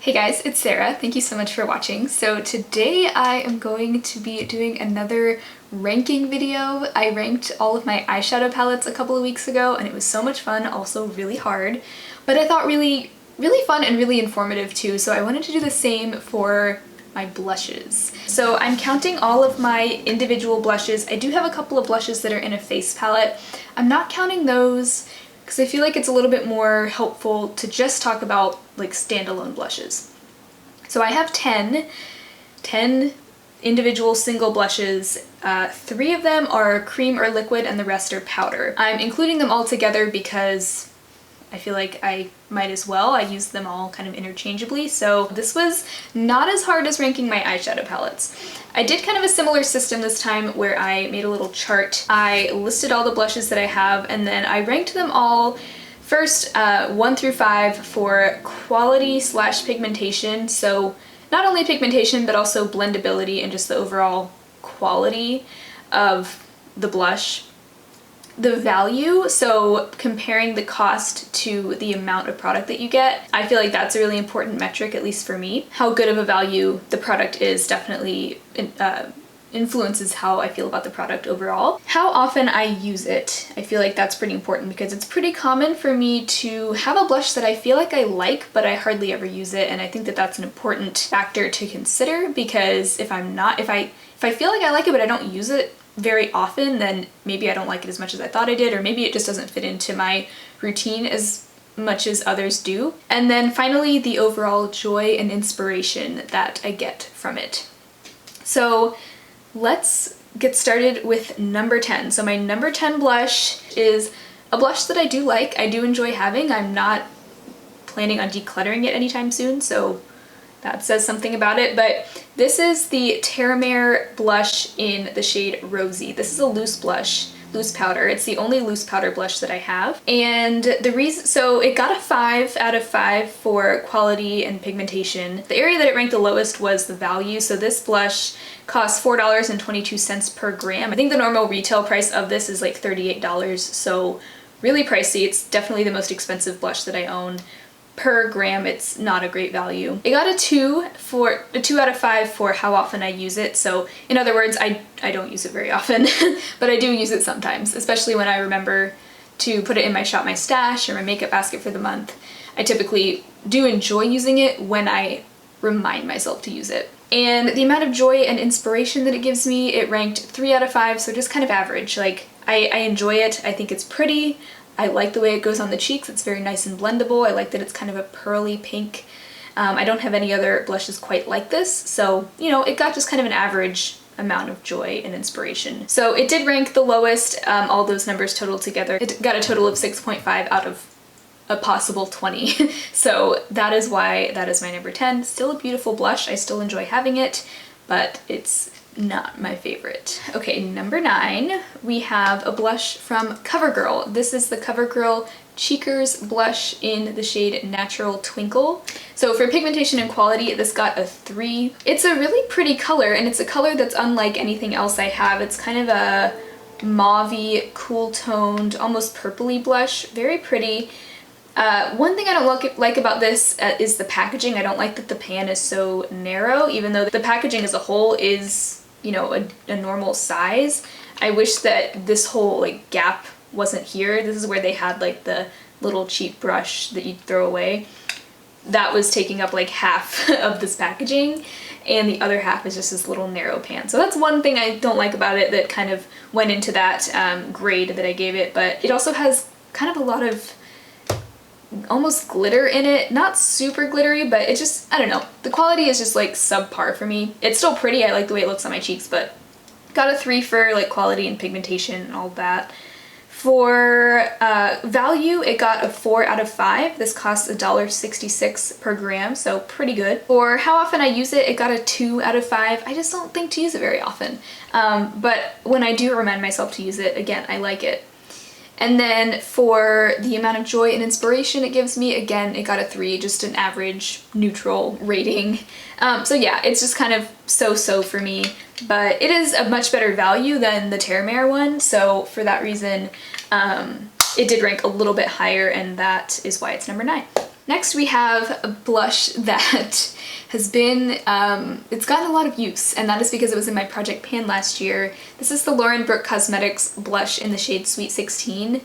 Hey guys, it's Sarah. Thank you so much for watching. So today I am going to be doing another ranking video. I ranked all of my eyeshadow palettes a couple of weeks ago and it was so much fun, also really hard, but I thought really fun and really informative too, so I wanted to do the same for my blushes. So I'm counting all of my individual blushes. I do have a couple of blushes that are in a face palette. I'm not counting those because I feel like it's a little bit more helpful to just talk about like standalone blushes. So I have 10 individual single blushes. 3 of them are cream or liquid and the rest are powder. I'm including them all together because I feel like I might as well. I use them all kind of interchangeably, so this was not as hard as ranking my eyeshadow palettes. I did kind of a similar system this time where I made a little chart. I listed all the blushes that I have and then I ranked them all first 1 through 5 for quality / pigmentation, so not only pigmentation but also blendability and just the overall quality of the blush. The value, so comparing the cost to the amount of product that you get, I feel like that's a really important metric, at least for me. How good of a value the product is definitely influences how I feel about the product overall. How often I use it, I feel like that's pretty important because it's pretty common for me to have a blush that I feel like I like, but I hardly ever use it, and I think that that's an important factor to consider because if I feel like I like it but I don't use it very often, then maybe I don't like it as much as I thought I did, or maybe it just doesn't fit into my routine as much as others do. And then finally, the overall joy and inspiration that I get from it. So let's get started with number 10. So my number 10 blush is a blush that I do like, I do enjoy having. I'm not planning on decluttering it anytime soon, so that says something about it, but this is the Terre blush in the shade Rosy. This is a loose blush, loose powder. It's the only loose powder blush that I have. And the reason, so it got a 5 out of 5 for quality and pigmentation. The area that it ranked the lowest was the value. So this blush costs $4.22 per gram. I think the normal retail price of this is like $38, so really pricey. It's definitely the most expensive blush that I own. Per gram, it's not a great value. It got a 2 out of 5 for how often I use it. So in other words, I don't use it very often, but I do use it sometimes, especially when I remember to put it in my Shop My Stash or my makeup basket for the month. I typically do enjoy using it when I remind myself to use it. And the amount of joy and inspiration that it gives me, it ranked 3 out of 5, so just kind of average. Like, I enjoy it, I think it's pretty. I like the way it goes on the cheeks. It's very nice and blendable. I like that it's kind of a pearly pink. I don't have any other blushes quite like this, so, you know, it got just kind of an average amount of joy and inspiration. So it did rank the lowest, all those numbers totaled together. It got a total of 6.5 out of a possible 20. So that is why that is my number 10. Still a beautiful blush. I still enjoy having it, but it's not my favorite. Okay, number 9, we have a blush from CoverGirl. This is the CoverGirl Cheekers blush in the shade Natural Twinkle. So for pigmentation and quality, this got a 3. It's a really pretty color, and it's a color that's unlike anything else I have. It's kind of a mauvey, cool-toned, almost purpley blush. Very pretty. One thing I don't like about this is the packaging. I don't like that the pan is so narrow, even though the packaging as a whole is, you know, a normal size. I wish that this whole like gap wasn't here. This is where they had like the little cheap brush that you'd throw away. That was taking up like half of this packaging, and the other half is just this little narrow pan. So that's one thing I don't like about it that kind of went into that grade that I gave it, but it also has kind of a lot of almost glitter in it. Not super glittery, but it just, I don't know. The quality is just like subpar for me. It's still pretty. I like the way it looks on my cheeks, but got a 3 for like quality and pigmentation and all that. For value, it got a 4 out of 5. This costs $1.66 per gram, so pretty good. For how often I use it, it got a 2 out of 5. I just don't think to use it very often. But when I do remind myself to use it, again, I like it. And then for the amount of joy and inspiration it gives me, again, it got a 3, just an average, neutral rating. So yeah, it's just kind of so-so for me, but it is a much better value than the Terre one, so for that reason, it did rank a little bit higher, and that is why it's number 9. Next we have a blush that has been, it's gotten a lot of use, and that is because it was in my project pan last year. This is the Brooke Cosmetics blush in the shade Sweet 16.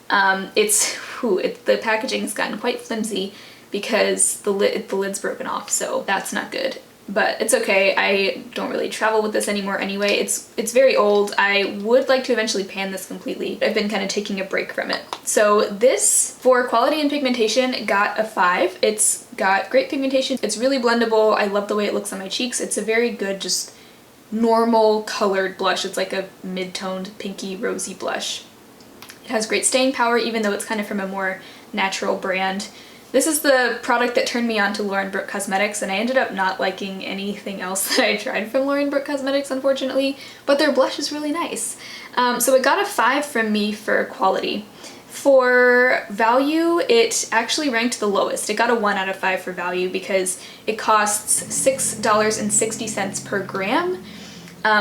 The packaging has gotten quite flimsy because the lid's broken off, so that's not good. But it's okay, I don't really travel with this anymore anyway. It's very old. I would like to eventually pan this completely. I've been kind of taking a break from it. So this, for quality and pigmentation, got a 5. It's got great pigmentation. It's really blendable. I love the way it looks on my cheeks. It's a very good, just normal colored blush. It's like a mid-toned pinky rosy blush. It has great staying power even though it's kind of from a more natural brand. This is the product that turned me on to Brooke Cosmetics, and I ended up not liking anything else that I tried from Brooke Cosmetics, unfortunately, but their blush is really nice. So it got a 5 from me for quality. For value, it actually ranked the lowest. It got a 1 out of 5 for value because it costs $6.60 per gram.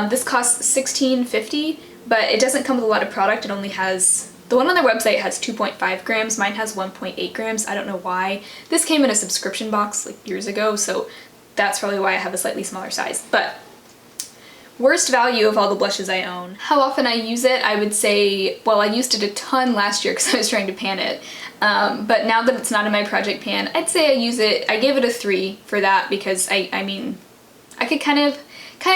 This costs $16.50, but it doesn't come with a lot of product. It only has... The one on their website has 2.5 grams, mine has 1.8 grams, I don't know why. This came in a subscription box like years ago, so that's probably why I have a slightly smaller size. But worst value of all the blushes I own. How often I use it, I would say, well, I used it a ton last year because I was trying to pan it. But now that it's not in my project pan, I'd say I use it, I gave it a 3 for that because I mean, I could kind of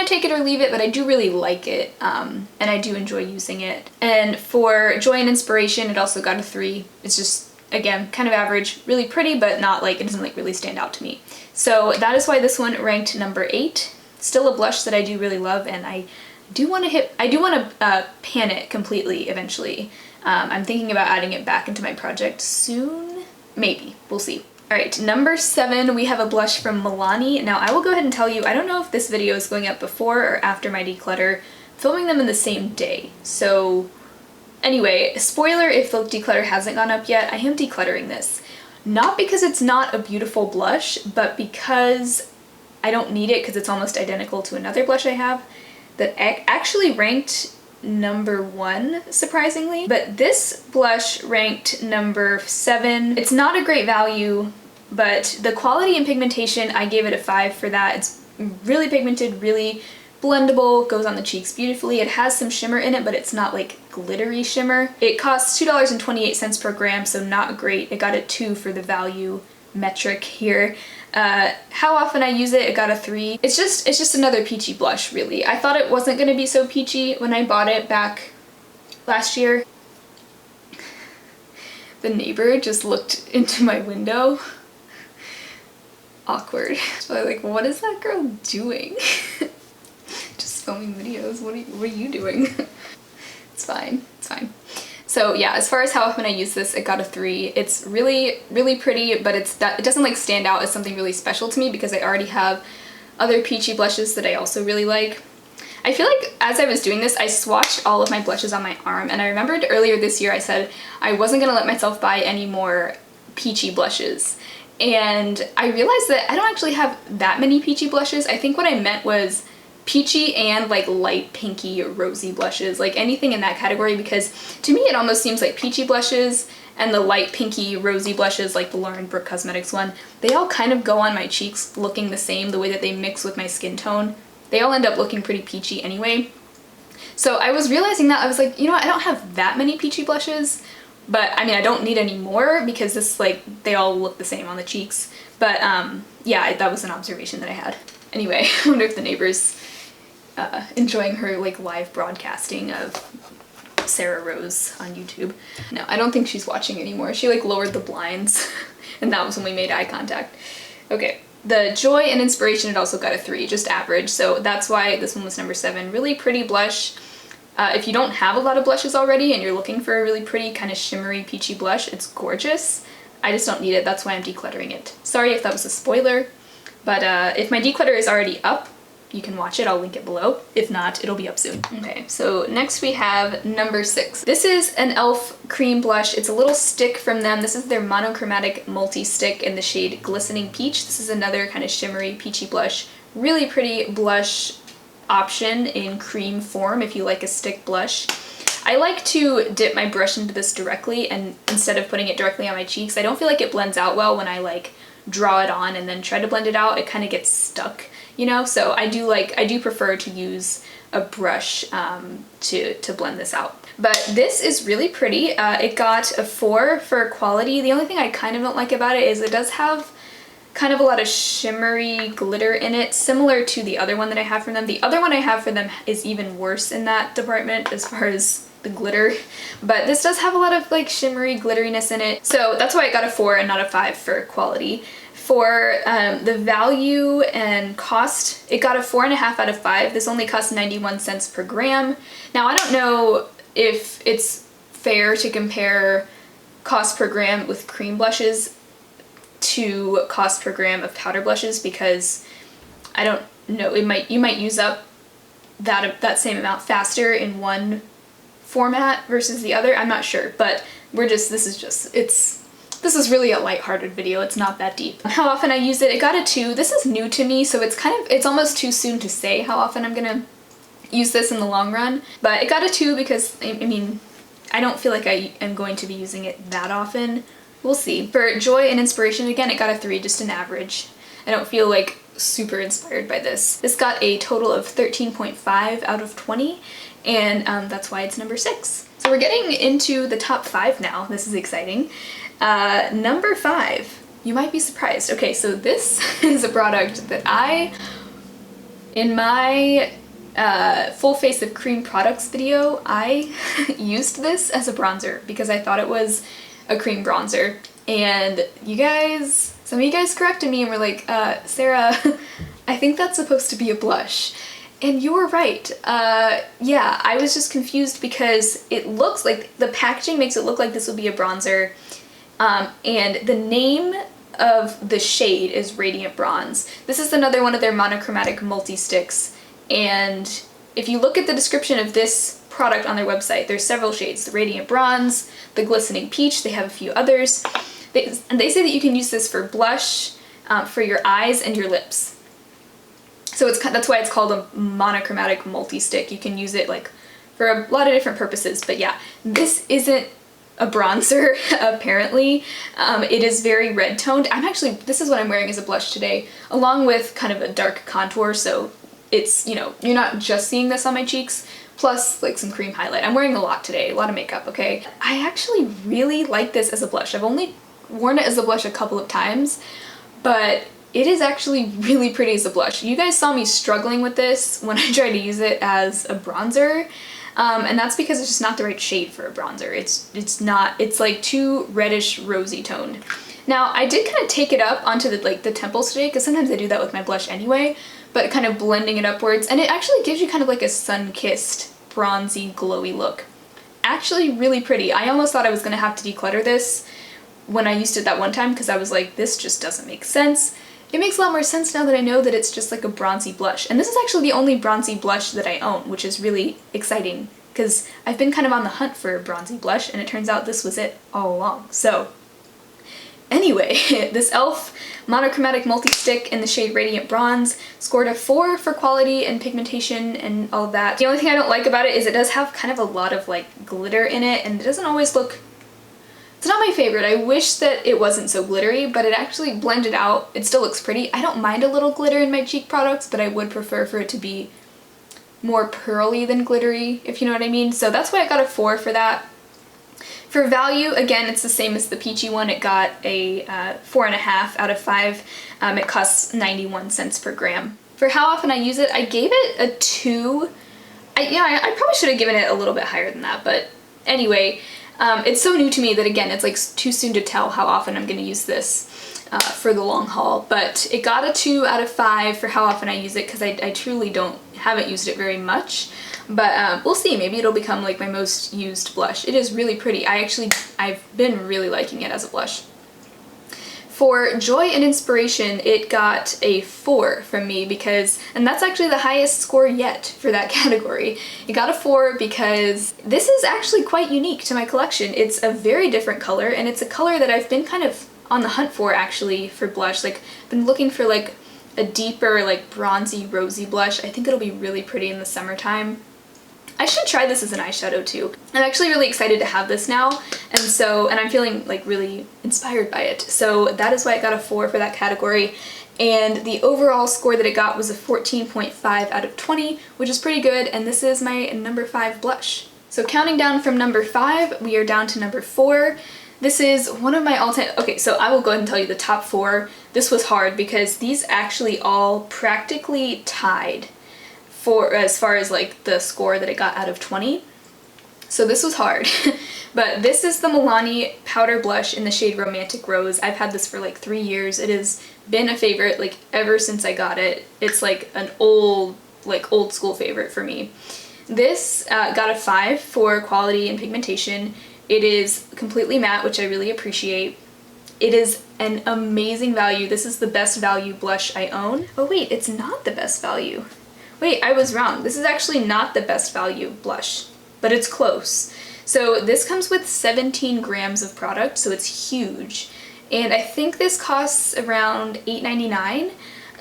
take it or leave it, but I do really like it, and I do enjoy using it. And for joy and inspiration, it also got a 3. It's just, again, kind of average, really pretty, but not like, it doesn't like really stand out to me. So that is why this one ranked number 8. Still a blush that I do really love, and I do want to pan it completely eventually. I'm thinking about adding it back into my project soon. Maybe, we'll see. Alright, number 7, we have a blush from Milani. Now I will go ahead and tell you, I don't know if this video is going up before or after my declutter. I'm filming them in the same day. So anyway, spoiler if the declutter hasn't gone up yet, I am decluttering this. Not because it's not a beautiful blush, but because I don't need it because it's almost identical to another blush I have that actually ranked number 1, surprisingly. But this blush ranked number 7. It's not a great value, but the quality and pigmentation, I gave it a 5 for that. It's really pigmented, really blendable, goes on the cheeks beautifully. It has some shimmer in it, but it's not like glittery shimmer. It costs $2.28 per gram, so not great. It got a 2 for the value metric here. How often I use it, it got a 3. It's just another peachy blush, really. I thought it wasn't going to be so peachy when I bought it back last year. The neighbor just looked into my window. Awkward. So I'm like, what is that girl doing? Just filming videos. What are you doing? It's fine. It's fine. So yeah, as far as how often I use this, it got a 3. It's really, really pretty, but it doesn't like stand out as something really special to me because I already have other peachy blushes that I also really like. I feel like as I was doing this, I swatched all of my blushes on my arm, and I remembered earlier this year I said I wasn't gonna let myself buy any more peachy blushes. And I realized that I don't actually have that many peachy blushes. I think what I meant was peachy and like light pinky rosy blushes, like anything in that category, because to me it almost seems like peachy blushes and the light pinky rosy blushes like the Brooke Cosmetics one, they all kind of go on my cheeks looking the same, the way that they mix with my skin tone. They all end up looking pretty peachy anyway. So I was realizing that, I was like, you know what, I don't have that many peachy blushes, but I mean I don't need any more because this, like, they all look the same on the cheeks. But yeah, that was an observation that I had. Anyway, I wonder if the neighbor's enjoying her like live broadcasting of Sarah Rose on YouTube. No, I don't think she's watching anymore. She like lowered the blinds and that was when we made eye contact. Okay, the joy and inspiration, it also got a 3, just average, so that's why this one was number 7. Really pretty blush. If you don't have a lot of blushes already and you're looking for a really pretty kind of shimmery peachy blush, it's gorgeous. I just don't need it, that's why I'm decluttering it. Sorry if that was a spoiler, but if my declutter is already up, you can watch it, I'll link it below. If not, it'll be up soon. Okay, so next we have NumberSix. This is an e.l.f. cream blush. It's a little stick from them. This is their monochromatic multi-stick in the shade Glistening Peach. This is another kind of shimmery peachy blush. Really pretty blush option in cream form if you like a stick blush. I like to dip my brush into this directly, and instead of putting it directly on my cheeks. I don't feel like it blends out well when I like draw it on and then try to blend it out. It kind of gets stuck, you know? So I do prefer to use a brush to blend this out. But this is really pretty. It got a 4 for quality. The only thing I kind of don't like about it is it does have kind of a lot of shimmery glitter in it, similar to the other one that I have from them. The other one I have for them is even worse in that department as far as the glitter, but this does have a lot of like shimmery glitteriness in it. So that's why I got a 4 and not a 5 for quality. For the value and cost, it got a 4.5 out of 5. This only cost 91 cents per gram. Now I don't know if it's fair to compare cost per gram with cream blushes to cost per gram of powder blushes, because I don't know, you might use up that same amount faster in one format versus the other. I'm not sure, but this is really a lighthearted video. It's not that deep. How often I use it, it got a 2. This is new to me, so it's almost too soon to say how often I'm gonna use this in the long run, but it got a 2 because I mean, I don't feel like I am going to be using it that often. We'll see. For joy and inspiration, again, it got a 3, just an average. I don't feel like super inspired by this. This got a total of 13.5 out of 20, and that's why it's number 6. So we're getting into the top 5 now. This is exciting. Number 5. You might be surprised. Okay, so this is a product that in my full face of cream products video, I used this as a bronzer because I thought it was a cream bronzer, and some of you guys corrected me and were like, Sarah, I think that's supposed to be a blush. And you were right. Yeah, I was just confused because it looks like, the packaging makes it look like this would be a bronzer, and the name of the shade is Radiant Bronze. This is another one of their monochromatic multi-sticks, and if you look at the description of this product on their website, there's several shades: the Radiant Bronze, the Glistening Peach, they have a few others. They say that you can use this for blush, for your eyes and your lips. So that's why it's called a monochromatic multi-stick. You can use it like for a lot of different purposes, but yeah, this isn't a bronzer, apparently. It is very red toned. This is what I'm wearing as a blush today, along with kind of a dark contour, so it's, you know, you're not just seeing this on my cheeks, plus like some cream highlight. I'm wearing a lot today, a lot of makeup, okay? I actually really like this as a blush. I've only worn it as a blush a couple of times, but it is actually really pretty as a blush. You guys saw me struggling with this when I tried to use it as a bronzer, and that's because it's just not the right shade for a bronzer. It's like too reddish rosy toned. Now, I did kind of take it up onto the temples today, because sometimes I do that with my blush anyway, but kind of blending it upwards, and it actually gives you kind of like a sun-kissed, bronzy, glowy look. Actually really pretty. I almost thought I was gonna have to declutter this when I used it that one time, because I was like, this just doesn't make sense. It makes a lot more sense now that I know that it's just like a bronzy blush. And this is actually the only bronzy blush that I own, which is really exciting, because I've been kind of on the hunt for a bronzy blush, and it turns out this was it all along. So anyway, this e.l.f. monochromatic multi-stick in the shade Radiant Bronze scored a 4 for quality and pigmentation and all of that. The only thing I don't like about it is it does have kind of a lot of like glitter in it, and it doesn't always look, it's not my favorite. I wish that it wasn't so glittery, but it actually blended out. It still looks pretty. I don't mind a little glitter in my cheek products, but I would prefer for it to be more pearly than glittery, if you know what I mean. So that's why I got a 4 for that. For value, again, it's the same as the peachy one. It got a 4.5 out of 5. It costs 91 cents per gram. For how often I use it, I gave it a 2. I probably should have given it a little bit higher than that, but anyway, it's so new to me that, again, it's like too soon to tell how often I'm going to use this for the long haul. But it got a 2 out of 5 for how often I use it, because I truly haven't used it very much. But we'll see, maybe it'll become like my most used blush. It is really pretty. I've been really liking it as a blush. For joy and inspiration, it got a 4 from me and that's actually the highest score yet for that category. It got a 4 because this is actually quite unique to my collection. It's a very different color, and it's a color that I've been kind of on the hunt for, actually, for blush. Like, I've been looking for like a deeper, like bronzy, rosy blush. I think it'll be really pretty in the summertime. I should try this as an eyeshadow too. I'm actually really excited to have this now, and I'm feeling like really inspired by it. So that is why it got a 4 for that category. And the overall score that it got was a 14.5 out of 20, which is pretty good, and this is my NumberFive blush. So counting down from NumberFive, we are down to NumberFour. This is one of my all-time, okay, so I will go ahead and tell you the top 4. This was hard because these actually all practically tied for as far as like the score that it got out of 20. So this was hard. But this is the Milani powder blush in the shade Romantic Rose. I've had this for like 3 years. It has been a favorite like ever since I got it. It's like an old school favorite for me. This got a 5 for quality and pigmentation. It is completely matte, which I really appreciate. It is an amazing value. This is the best value blush I own. Oh wait, it's not the best value. Wait, I was wrong. This is actually not the best value blush, but it's close. So this comes with 17 grams of product, so it's huge. And I think this costs around $8.99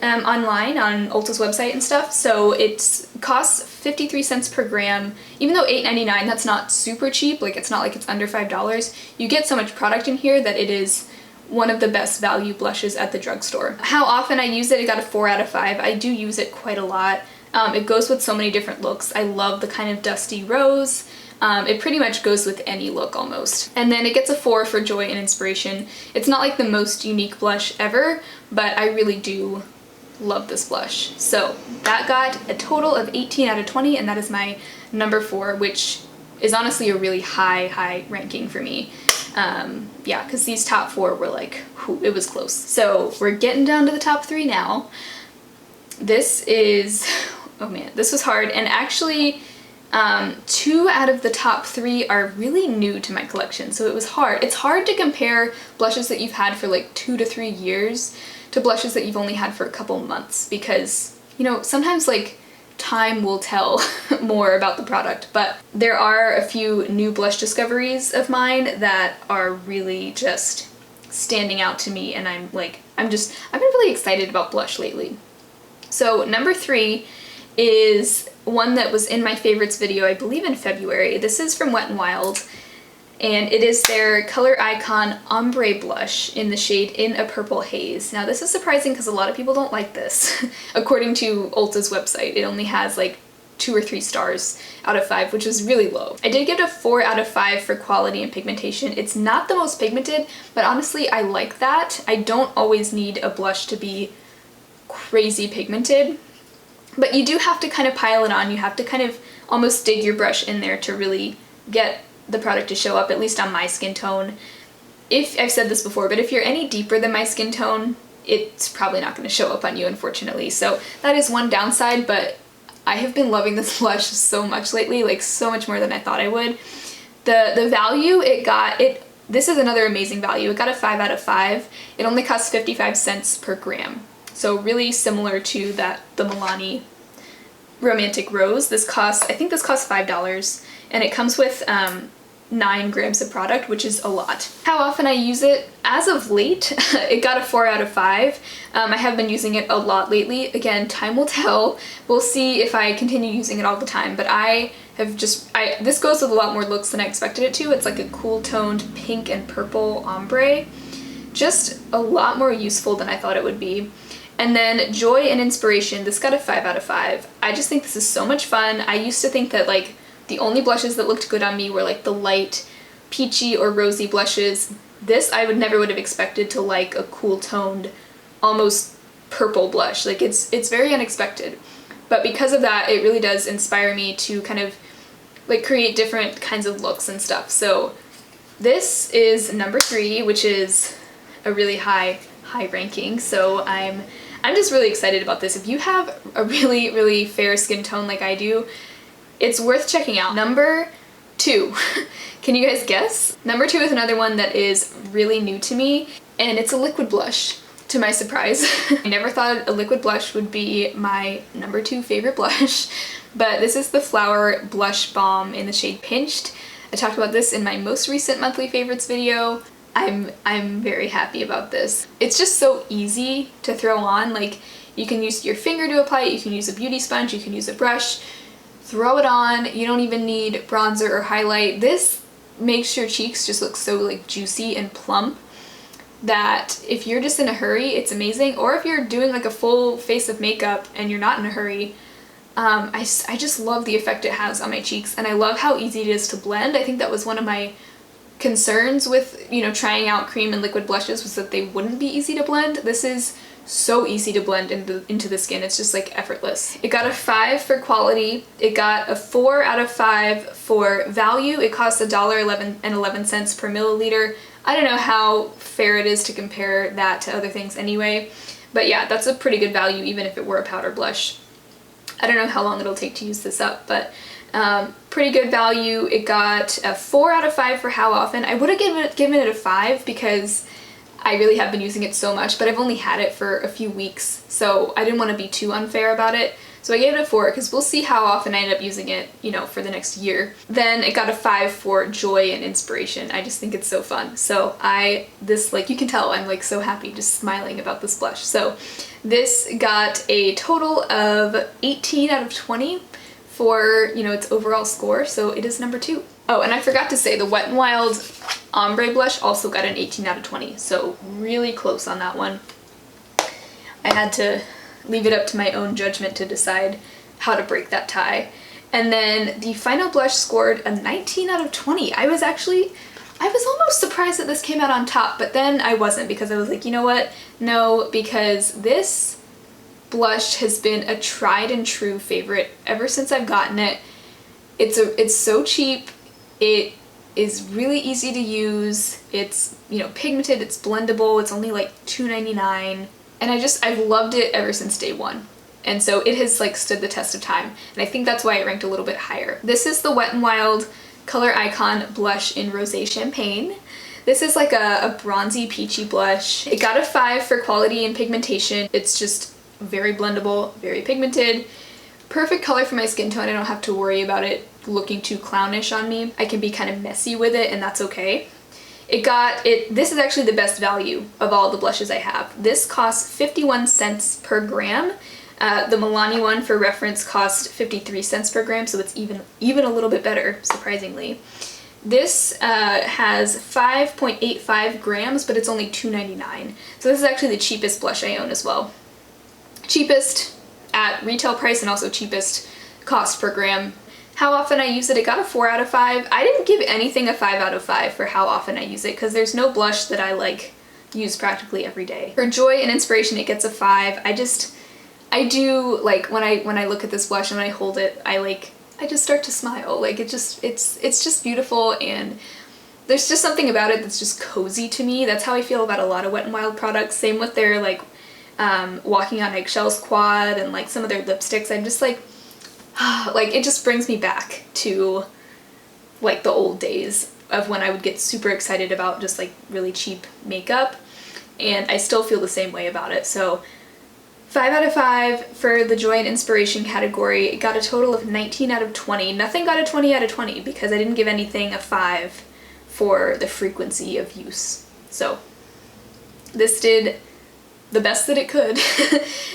online on Ulta's website and stuff. So it costs 53 cents per gram. Even though $8.99, that's not super cheap, like it's not like it's under $5, you get so much product in here that it is one of the best value blushes at the drugstore. How often I use it, it got a 4 out of 5. I do use it quite a lot. It goes with so many different looks. I love the kind of dusty rose. It pretty much goes with any look almost. And then it gets a 4 for joy and inspiration. It's not like the most unique blush ever, but I really do love this blush. So that got a total of 18 out of 20, and that is my NumberFour, which is honestly a really high ranking for me. Yeah, because these top 4 were like, whew, it was close. So we're getting down to the top 3 now. This is, oh man, this was hard, and actually 2 out of the top 3 are really new to my collection, so it was hard. It's hard to compare blushes that you've had for like 2 to 3 years to blushes that you've only had for a couple months, because, you know, sometimes like time will tell more about the product, but there are a few new blush discoveries of mine that are really just standing out to me, and I've been really excited about blush lately. So number 3 is one that was in my favorites video, I believe in February. This is from Wet n Wild, and it is their Color Icon Ombre Blush in the shade In a Purple Haze. Now this is surprising because a lot of people don't like this. According to Ulta's website, it only has like 2 or 3 stars out of 5, which is really low. I did give it a 4 out of 5 for quality and pigmentation. It's not the most pigmented, but honestly I like that. I don't always need a blush to be crazy pigmented, but you do have to kind of pile it on. You have to kind of almost dig your brush in there to really get the product to show up, at least on my skin tone. If I've said this before, but if you're any deeper than my skin tone, it's probably not going to show up on you, unfortunately. So that is one downside, but I have been loving this blush so much lately, like so much more than I thought I would. The value it got, this is another amazing value. It got a 5 out of 5. It only costs 55 cents per gram. So really similar to the Milani Romantic Rose. I think this costs $5, and it comes with 9 grams of product, which is a lot. How often I use it? As of late, it got a 4 out of 5. I have been using it a lot lately. Again, time will tell. We'll see if I continue using it all the time, but this goes with a lot more looks than I expected it to. It's like a cool toned pink and purple ombre. Just a lot more useful than I thought it would be. And then Joy and Inspiration, this got a 5 out of 5. I just think this is so much fun. I used to think that like the only blushes that looked good on me were like the light peachy or rosy blushes. This I never would have expected to like a cool toned, almost purple blush. Like it's very unexpected. But because of that, it really does inspire me to kind of like create different kinds of looks and stuff. So this is number 3, which is a really high ranking. So I'm just really excited about this. If you have a really fair skin tone like I do, it's worth checking out. Number 2. Can you guys guess? Number 2 is another one that is really new to me, and it's a liquid blush, to my surprise. I never thought a liquid blush would be my number 2 favorite blush, but this is the Flower Blush Balm in the shade Pinched. I talked about this in my most recent monthly favorites video. I'm very happy about this. It's just so easy to throw on. Like, you can use your finger to apply it, you can use a beauty sponge, you can use a brush. throw it on. You don't even need bronzer or highlight. This makes your cheeks just look so like juicy and plump that if you're just in a hurry, it's amazing. Or if you're doing like a full face of makeup and you're not in a hurry, I just love the effect it has on my cheeks, and I love how easy it is to blend. I think that was one of my concerns with, you know, trying out cream and liquid blushes, was that they wouldn't be easy to blend. This is so easy to blend into the skin. It's just like effortless. It got a 5 for quality. It got a 4 out of 5 for value. It cost $1.11 per milliliter. I don't know how fair it is to compare that to other things anyway, but yeah, that's a pretty good value even if it were a powder blush. I don't know how long it'll take to use this up, but pretty good value. It got a 4 out of 5 for how often. I would have given it a 5 because I really have been using it so much, but I've only had it for a few weeks, so I didn't want to be too unfair about it. So I gave it a 4 because we'll see how often I end up using it, you know, for the next year. Then it got a 5 for joy and inspiration. I just think it's so fun. So like you can tell, I'm like so happy just smiling about this blush. So this got a total of 18 out of 20 for, you know, its overall score. So it is number 2. Oh, and I forgot to say the Wet n Wild ombre blush also got an 18 out of 20. So really close on that one. I had to leave it up to my own judgment to decide how to break that tie. And then the final blush scored a 19 out of 20. I was almost surprised that this came out on top, but then I wasn't, because I was like, you know what? No, because this blush has been a tried and true favorite ever since I've gotten it. It's so cheap. It is really easy to use. It's, you know, pigmented, it's blendable, it's only like $2.99. And I've loved it ever since day one. And so it has like stood the test of time. And I think that's why it ranked a little bit higher. This is the Wet n Wild Color Icon blush in Rosé Champagne. This is like a bronzy peachy blush. It got a 5 for quality and pigmentation. It's just very blendable, very pigmented. Perfect color for my skin tone. I don't have to worry about it looking too clownish on me. I can be kind of messy with it, and that's okay. This is actually the best value of all the blushes I have. This costs 51 cents per gram. The Milani one, for reference, cost 53 cents per gram, so it's even a little bit better, surprisingly. This has 5.85 grams, but it's only $2.99. So this is actually the cheapest blush I own as well. Cheapest at retail price, and also cheapest cost per gram. How often I use it, it got a 4 out of 5. I didn't give anything a 5 out of 5 for how often I use it, because there's no blush that I like use practically every day. For joy and inspiration, it gets a 5. I do, like, when I look at this blush and when I hold it, I just start to smile. Like, it's just beautiful, and there's just something about it that's just cozy to me. That's how I feel about a lot of Wet n Wild products. Same with their, like, Walking on Eggshells quad and, like, some of their lipsticks. I'm just like, like, it just brings me back to, like, the old days of when I would get super excited about just, like, really cheap makeup, and I still feel the same way about it. So 5 out of 5 for the joy and inspiration category. It got a total of 19 out of 20. Nothing got a 20 out of 20 because I didn't give anything a 5 for the frequency of use. So this did the best that it could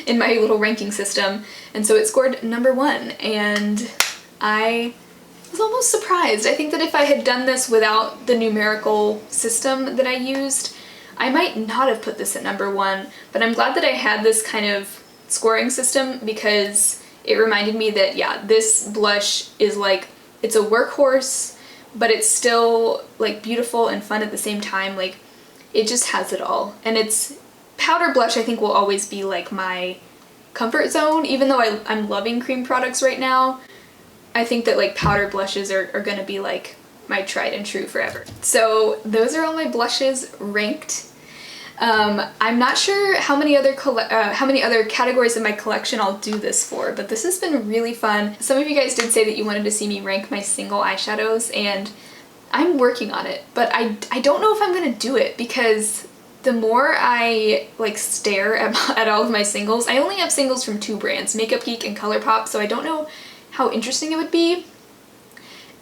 in my little ranking system, and so it scored number 1, and I was almost surprised. I think that if I had done this without the numerical system that I used, I might not have put this at number 1, but I'm glad that I had this kind of scoring system, because it reminded me that, yeah, this blush is like, it's a workhorse, but it's still like beautiful and fun at the same time. Like, it just has it all. And it's powder blush, I think, will always be like my comfort zone, even though I'm loving cream products right now. I think that like powder blushes are gonna be like my tried and true forever. So those are all my blushes ranked. I'm not sure how many other categories of my collection I'll do this for, but this has been really fun. Some of you guys did say that you wanted to see me rank my single eyeshadows, and I'm working on it, but I don't know if I'm gonna do it, because the more I like stare at all of my singles, I only have singles from 2 brands, Makeup Geek and ColourPop, so I don't know how interesting it would be.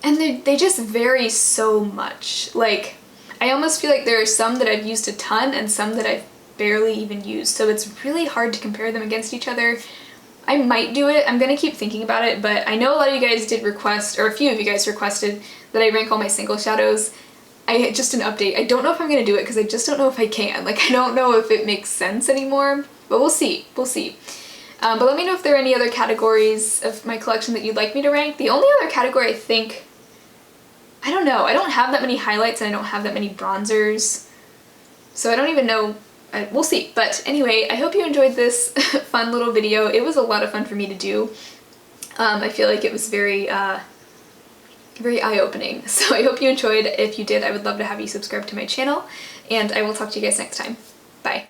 And they just vary so much. Like, I almost feel like there are some that I've used a ton and some that I've barely even used, so it's really hard to compare them against each other. I might do it. I'm gonna keep thinking about it, but I know a lot of you guys did request, or a few of you guys requested that I rank all my single shadows. Just an update. I don't know if I'm gonna do it because I just don't know if I can. Like, I don't know if it makes sense anymore, but we'll see. We'll see. But let me know if there are any other categories of my collection that you'd like me to rank. The only other category I think, I don't know. I don't have that many highlights and I don't have that many bronzers. So I don't even know. We'll see. But anyway, I hope you enjoyed this fun little video. It was a lot of fun for me to do. I feel like it was very eye-opening. So I hope you enjoyed. If you did, I would love to have you subscribe to my channel, and I will talk to you guys next time. Bye.